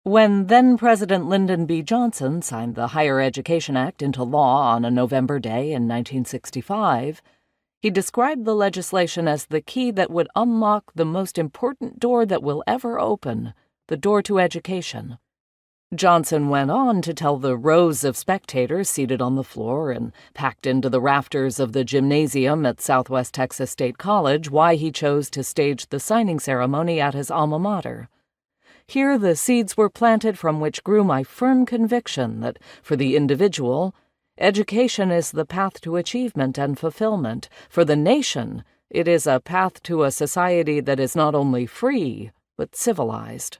When then-President Lyndon B. Johnson signed the Higher Education Act into law on a November day in 1965, he described the legislation as the key that would unlock the most important door that will ever open, the door to education. Johnson went on to tell the rows of spectators seated on the floor and packed into the rafters of the gymnasium at Southwest Texas State College why he chose to stage the signing ceremony at his alma mater. Here the seeds were planted from which grew my firm conviction that, for the individual, education is the path to achievement and fulfillment. For the nation, it is a path to a society that is not only free, but civilized.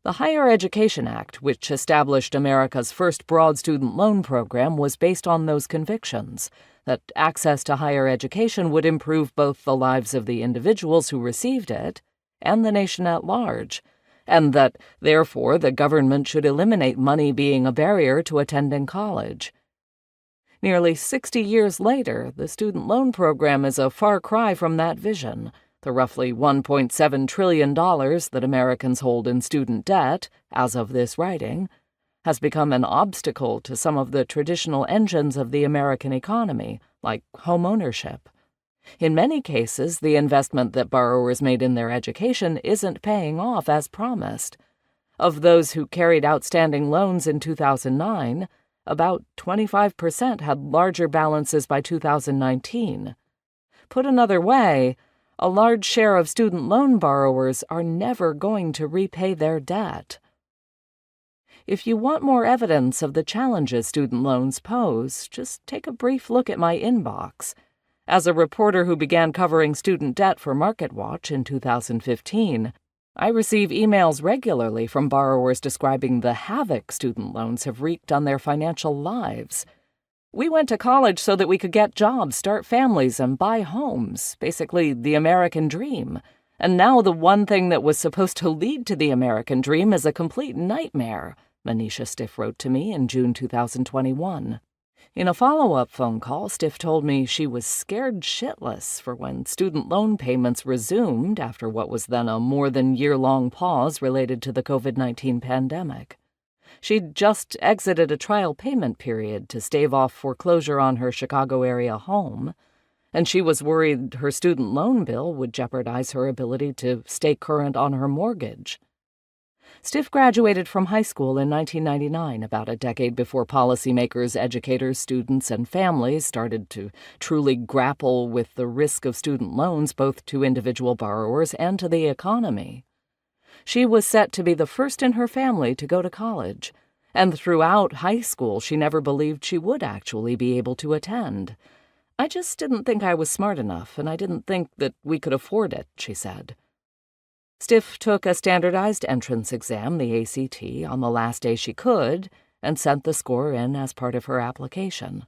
The Higher Education Act, which established America's first broad student loan program, was based on those convictions, that access to higher education would improve both the lives of the individuals who received it and the nation at large, and that, therefore, the government should eliminate money being a barrier to attending college. Nearly 60 years later, the student loan program is a far cry from that vision. The roughly $1.7 trillion that Americans hold in student debt, as of this writing, has become an obstacle to some of the traditional engines of the American economy, like home ownership. In many cases, the investment that borrowers made in their education isn't paying off as promised. Of those who carried outstanding loans in 2009, about 25% had larger balances by 2019. Put another way, a large share of student loan borrowers are never going to repay their debt. If you want more evidence of the challenges student loans pose, just take a brief look at my inbox. As a reporter who began covering student debt for MarketWatch in 2015, I receive emails regularly from borrowers describing the havoc student loans have wreaked on their financial lives. We went to college so that we could get jobs, start families, and buy homes, basically the American dream. And now the one thing that was supposed to lead to the American dream is a complete nightmare, Manisha Stiff wrote to me in June 2021. In a follow-up phone call, Stiff told me she was scared shitless for when student loan payments resumed after what was then a more than year-long pause related to the COVID-19 pandemic. She'd just exited a trial payment period to stave off foreclosure on her Chicago-area home, and she was worried her student loan bill would jeopardize her ability to stay current on her mortgage. Stiff graduated from high school in 1999, about a decade before policymakers, educators, students, and families started to truly grapple with the risk of student loans both to individual borrowers and to the economy. She was set to be the first in her family to go to college, and throughout high school she never believed she would actually be able to attend. "I just didn't think I was smart enough, and I didn't think that we could afford it," she said. Stiff took a standardized entrance exam, the ACT, on the last day she could, and sent the score in as part of her application.